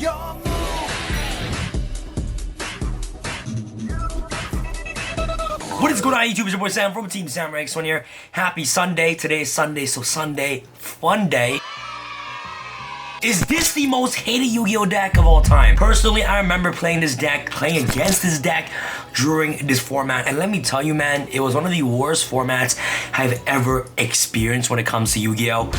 What is going on YouTube? It's your boy Sam from Team Samurai X1 here. Happy Sunday. Today is Sunday, so Sunday fun day. Is this the most hated Yu-Gi-Oh deck of all time? Personally, I remember playing this deck, playing against this deck during this format. And let me tell you, man, it was one of the worst formats I've ever experienced when it comes to Yu-Gi-Oh.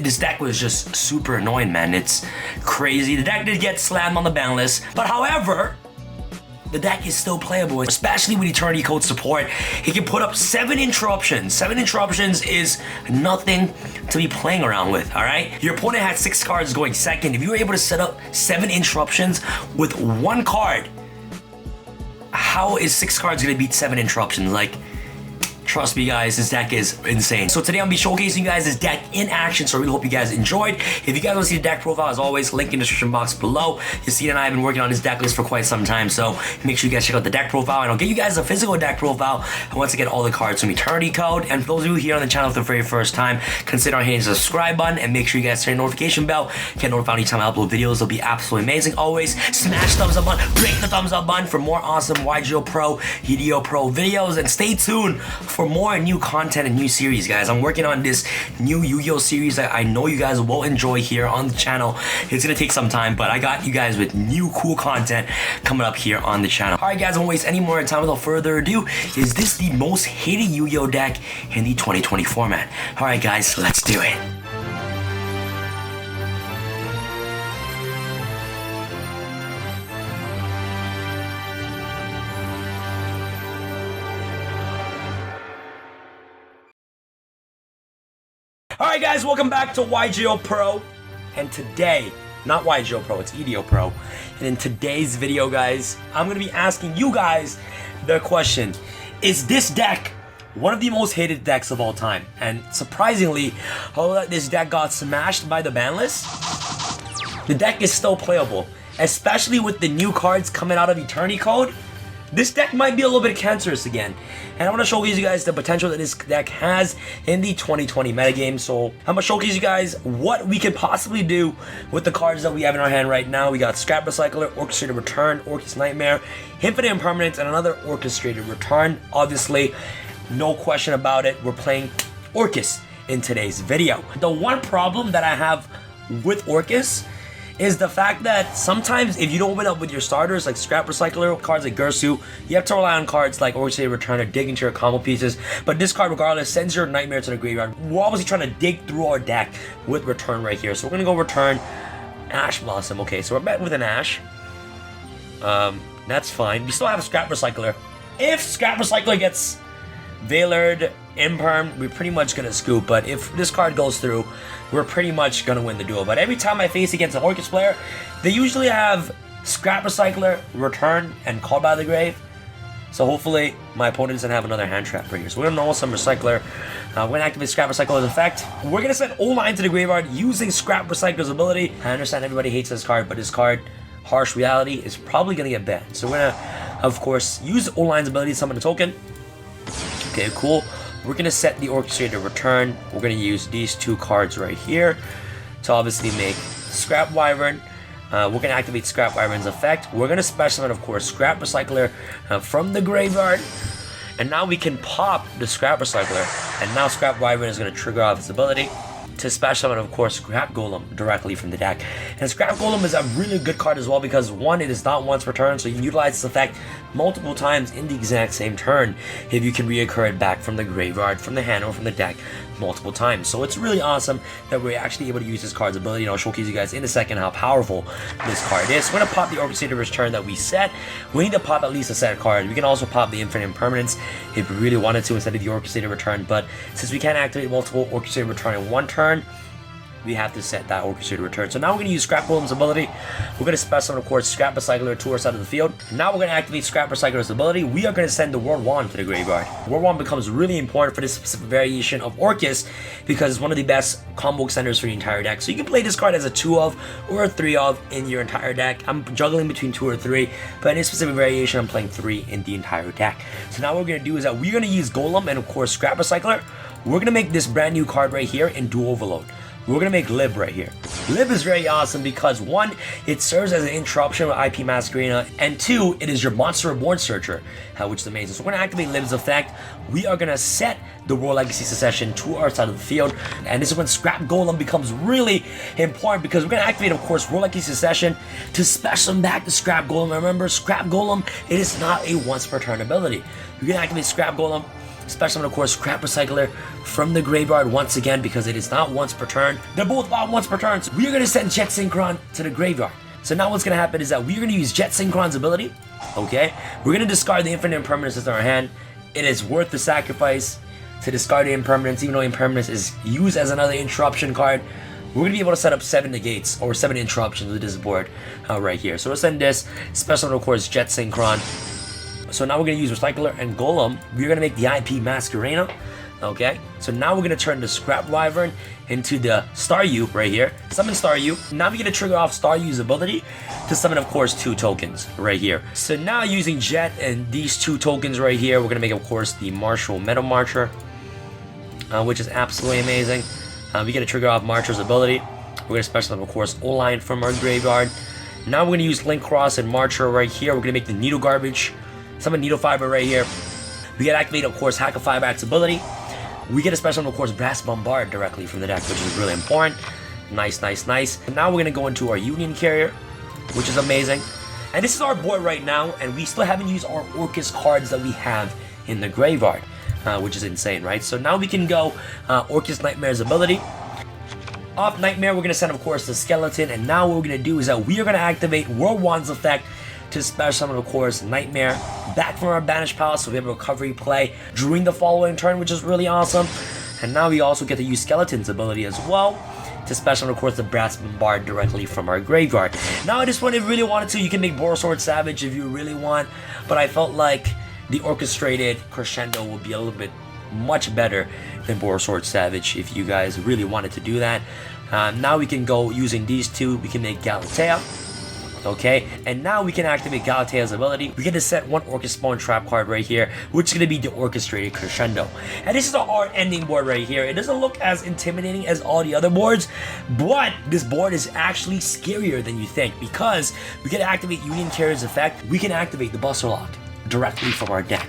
This deck was just super annoying, man. It's crazy. The deck did get slammed on the ban list, but however, the deck is still playable, especially with Eternity Code support. It can put up 7 interruptions. 7 interruptions is nothing to be playing around with, all right? Your opponent had 6 cards going second. If you were able to set up 7 interruptions with 1 card, how is 6 cards gonna beat 7 interruptions? Like, trust me guys, this deck is insane. So today I'm gonna be showcasing you guys this deck in action, so I really hope you guys enjoyed. If you guys want to see the deck profile, as always, link in the description box below. Yassine and I have been working on this deck list for quite some time, so make sure you guys check out the deck profile, and I'll get you guys a physical deck profile and once again all the cards from Eternity Code. And for those of you here on the channel for the very first time, consider hitting the subscribe button and make sure you guys turn the notification bell. Get notified anytime I upload videos. It'll be absolutely amazing. Always smash thumbs up button, break the thumbs up button for more awesome YGO Pro, EDO Pro videos, and stay tuned for more new content and new series, guys. I'm working on this new Yu-Gi-Oh series that I know you guys will enjoy here on the channel. It's gonna take some time, but I got you guys with new cool content coming up here on the channel. All right, guys, I won't waste any more time. Without further ado, is this the most hated Yu-Gi-Oh deck in the 2020 format? All right, guys, let's do it. Alright guys, welcome back to YGO Pro, and today, not YGO Pro, it's EDO Pro, and in today's video guys, I'm going to be asking you guys the question, is this deck one of the most hated decks of all time? And surprisingly, although this deck got smashed by the ban list, the deck is still playable, especially with the new cards coming out of Eternity Code. This deck might be a little bit cancerous again, and I want to showcase you guys the potential that this deck has in the 2020 metagame. So I'm going to showcase you guys what we could possibly do with the cards that we have in our hand right now. We got Scrap Recycler, Orchestrated Return, Orcus Nightmare, Infinite Impermanence, and another Orchestrated Return. Obviously, no question about it, we're playing Orcus in today's video. The one problem that I have with Orcus is the fact that sometimes if you don't open up with your starters like Scrap Recycler, cards like Gersu, you have to rely on cards like Orchestrated Return or dig into your combo pieces. But this card regardless sends your Nightmare to the graveyard. We're obviously trying to dig through our deck with Return right here. So we're gonna go Return, Ash Blossom. Okay, so we're met with an Ash. That's fine. We still have a Scrap Recycler. If Scrap Recycler gets Veilered, Imperm, we're pretty much gonna scoop, but if this card goes through, we're pretty much gonna win the duel. But every time I face against an Orcus player, they usually have Scrap Recycler, Return, and Call by the Grave. So hopefully my opponent doesn't have another hand trap right here. So we're gonna normal some Recycler. We're gonna activate Scrap Recycler's effect. We're gonna send O-Line to the graveyard using Scrap Recycler's ability. I understand everybody hates this card, but this card, Harsh Reality, is probably gonna get banned. So we're gonna, of course, use O-Line's ability to summon a token. Okay, cool. We're gonna set the Orchestrated Return. We're gonna use these 2 cards right here to obviously make Scrap Wyvern. We're gonna activate Scrap Wyvern's effect. We're gonna special summon, of course, Scrap Recycler from the graveyard. And now we can pop the Scrap Recycler. And now Scrap Wyvern is gonna trigger off its ability to special summon, of course, Scrap Golem directly from the deck. And Scrap Golem is a really good card as well because, one, it is not once per turn, so you can utilize this effect multiple times in the exact same turn if you can reoccur it back from the graveyard, from the hand, or from the deck multiple times. So it's really awesome that we're actually able to use this card's ability, and I'll showcase you guys in a second how powerful this card is. So we're gonna pop the Orchestrated Return that we set. We need to pop at least a set card. We can also pop the Infinite Impermanence if we really wanted to instead of the Orchestrated Return, but since we can't activate multiple Orchestrated Return in one turn, we have to set that Orchestrated Return. So now we're going to use Scrap Golem's ability. We're going to special, of course, Scrap Recycler to our side of the field. Now we're going to activate Scrap Recycler's ability. We are going to send the World Wand to the graveyard. World Wand becomes really important for this specific variation of Orcus because it's one of the best combo extenders for the entire deck. So you can play this card as a 2 of or a 3 of in your entire deck. I'm juggling between 2 or 3, but in this specific variation, I'm playing 3 in the entire deck. So now what we're going to do is that we're going to use Golem and, of course, Scrap Recycler. We're going to make this brand new card right here in Duel Overload. we're gonna make Lib right here. Lib is very awesome because one, it serves as an interruption with IP Masquerena, and two, it is your Monster Reborn Searcher, which is amazing. So we're gonna activate Lib's effect. We are gonna set the World Legacy Secession to our side of the field, and this is when Scrap Golem becomes really important because we're gonna activate, of course, World Legacy Secession to special back to Scrap Golem. Remember, Scrap Golem, it is not a once per turn ability. You're gonna activate Scrap Golem, special, of course, Scrap Recycler from the graveyard once again because it is not once per turn. They're both not once per turn. So we are going to send Jet Synchron to the graveyard. So now what's going to happen is that we're going to use Jet Synchron's ability. Okay, we're going to discard the Infinite Impermanence in our hand. It is worth the sacrifice to discard the Impermanence, even though Impermanence is used as another interruption card. We're going to be able to set up 7 negates or 7 interruptions with this board right here. So we'll send this special, of course, Jet Synchron. So now we're going to use Recycler and Golem. We're going to make the IP Masquerena. Okay, so now we're going to turn the Scrap Wyvern into the Staryu right here. Summon Staryu. Now we're going to trigger off Staryu's ability to summon, of course, 2 tokens right here. So now using Jet and these 2 tokens right here, we're going to make, of course, the Marshall Metal Marcher, which is absolutely amazing. We're going to trigger off Marcher's ability. We're going to special, of course, O-Line from our graveyard. Now we're going to use Link Cross and Marcher right here. We're going to make the Needle Garbage. Summon Needle Fiber right here. We get activate, of course, Hack of Fireback's ability. We get a special, of course, Brass Bombard directly from the deck, which is really important. Nice, nice, nice. And now we're going to go into our Union Carrier, which is amazing. And this is our board right now, and we still haven't used our Orcus cards that we have in the graveyard, which is insane, right? So now we can go Orcus Nightmare's ability. Off Nightmare, we're going to send, of course, the Skeleton. And now what we're going to do is that we are going to activate World Wand's effect to special summon, of course, Nightmare back from our Banished Palace, so we have a recovery play during the following turn, which is really awesome. And now we also get to use Skeleton's ability as well to special, of course, the Brass Bombard directly from our graveyard. Now at this point, if you really wanted to, you can make Borosword Savage if you really want, but I felt like the Orchestrated Crescendo would be a little bit much better than Borosword Savage if you guys really wanted to do that. Now we can go using these 2, we can make Galatea. Okay, and now we can activate Galatea's ability. We get to set 1 Orcus Spawn Trap card right here, which is going to be the Orchestrated Crescendo. And this is a hard ending board right here. It doesn't look as intimidating as all the other boards, but this board is actually scarier than you think because we get to activate Union Carrier's effect. We can activate the Buster Lock directly from our deck.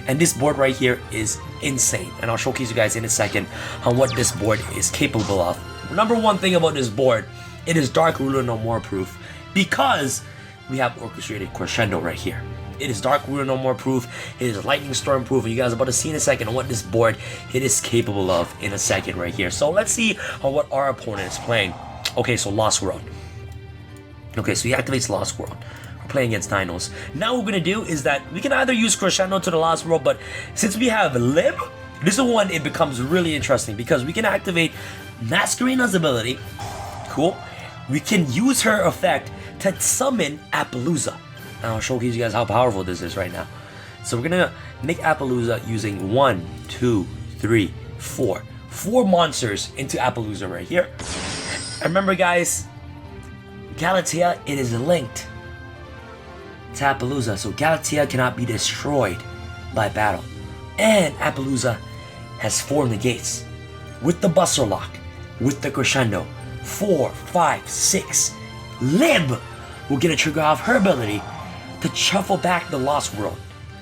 And this board right here is insane. And I'll showcase you guys in a second on what this board is capable of. Number one thing about this board, it is Dark Ruler No More proof. Because we have Orchestrated Crescendo right here. It is Dark Ruler No More proof. It is Lightning Storm proof. And you guys are about to see in a second what this board it is capable of in a second right here. So let's see what our opponent is playing. Okay, so Lost World. Okay, so he activates Lost World. We're playing against Dinos. Now what we're going to do is that we can either use Crescendo to the Lost World, but since we have Lib, this is one it becomes really interesting because we can activate Masquerena's ability. Cool. We can use her effect to summon Appaloosa. Now I'll showcase you guys how powerful this is right now. So we're gonna make Appaloosa using 1, 2, 3, 4. 4 monsters into Appaloosa right here. And remember guys, Galatea, it is linked to Appaloosa, so Galatea cannot be destroyed by battle. And Appaloosa has 4 negates. With the Buster Lock, with the Crescendo, 4, 5, 6. Lib will get a trigger off her ability to shuffle back the Lost World.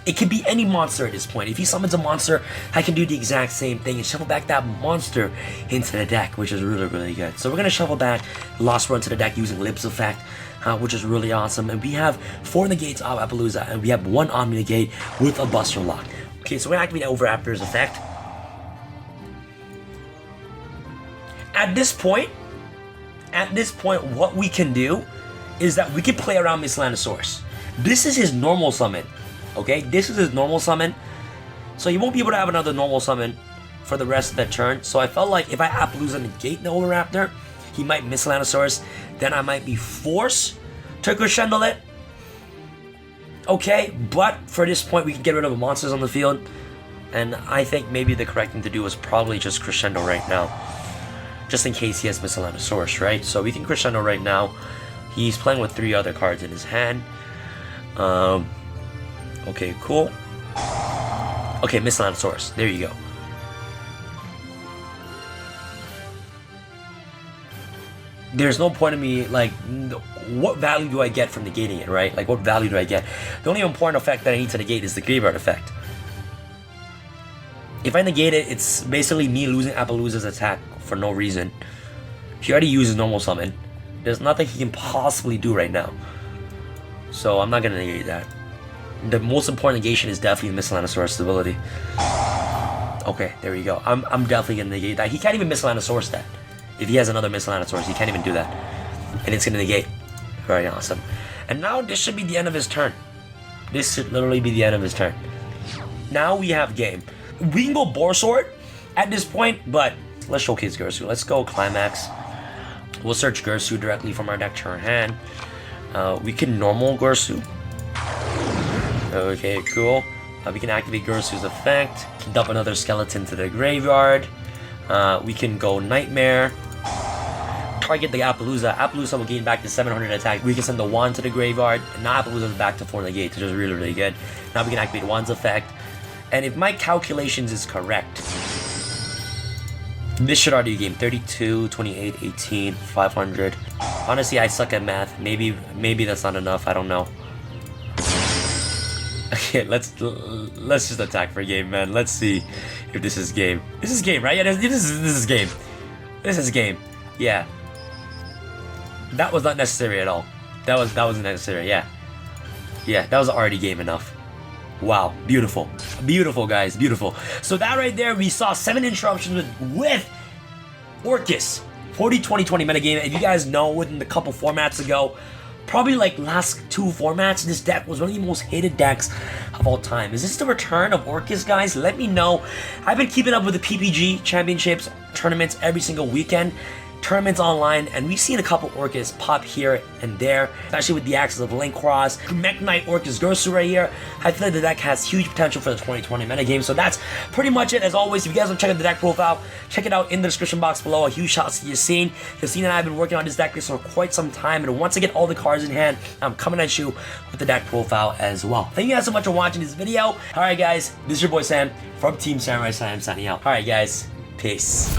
It can be any monster at this point. If he summons a monster, I can do the exact same thing and shuffle back that monster into the deck, which is really, really good. So we're going to shuffle back Lost World to the deck using Lib's effect, which is really awesome. And we have 4 negates of Appaloosa, and we have 1 Omni negate with a Buster Lock. Okay, so we're going to activate Overraptor's effect. At this point, what we can do is that we can play around Miscellaneosaurus. This is his normal summon, okay? This is his normal summon, so he won't be able to have another normal summon for the rest of the turn. So I felt like if I Appaloosa negate the Overraptor, he might Miscellaneosaurus, then I might be forced to Crescendo it. Okay, but for this point, we can get rid of the monsters on the field, and I think maybe the correct thing to do is probably just Crescendo right now. Just in case he has Miscellaneosaurus, right? So we can Crescendo right now. He's playing with 3 other cards in his hand. Okay, cool. Okay, Miscellaneosaurus. There you go. there's no point in me, like, what value do I get from negating it, right? Like, what value do I get? The only important effect that I need to negate is the graveyard effect. If I negate it, it's basically me losing Appaloosa's attack for no reason. He already uses normal summon. There's nothing he can possibly do right now. So I'm not gonna negate that. The most important negation is definitely Miscellaneous stability. Okay, there we go. I'm definitely gonna negate that. He can't even Miscellaneous that. If he has another Miscellaneous, he can't even do that. And it's gonna negate. Very awesome. And now this should be the end of his turn. This should literally be the end of his turn. Now we have game. We can go Borsword at this point, but let's showcase Gersu. Let's go Climax. We'll search Gersu directly from our deck to our hand. We can normal Gersu. Okay, cool. We can activate Gersu's effect. Dump another skeleton to the graveyard. We can go Nightmare. Target the Appaloosa. Appaloosa will gain back to 700 attack. We can send the Wand to the graveyard. And now Appaloosa's back to 4 negate, which is really, really good. Now we can activate Wand's effect. And if my calculations is correct, this should already game 32, 28, 18, 500. Honestly, I suck at math. Maybe that's not enough. I don't know. Okay, let's just attack for game, man. Let's see if this is game. This is game, right? Yeah, this is game. This is game. Yeah. That was not necessary at all. That wasn't necessary. Yeah. Yeah, that was already game enough. Wow, beautiful. Beautiful, guys, beautiful. So that right there, we saw 7 interruptions with Orcus. 40-20-20 metagame. If you guys know, within the couple formats ago, probably like last 2 formats, this deck was one of the most hated decks of all time. Is this the return of Orcus, guys? Let me know. I've been keeping up with the PPG championships, tournaments every single weekend. Tournaments online, and we've seen a couple Orcus pop here and there, especially with the axis of Link Cross, Mech Knight Orcus Gersu right here. I feel like the deck has huge potential for the 2020 metagame, so that's pretty much it. As always, if you guys want to check out the deck profile, check it out in the description box below. A huge shout out to Yassine. Yassine and I have been working on this deck for quite some time, and once I get all the cards in hand, I'm coming at you with the deck profile as well. Thank you guys so much for watching this video. Alright guys, this is your boy Sam from Team Samurai Sam signing out. Alright guys, peace.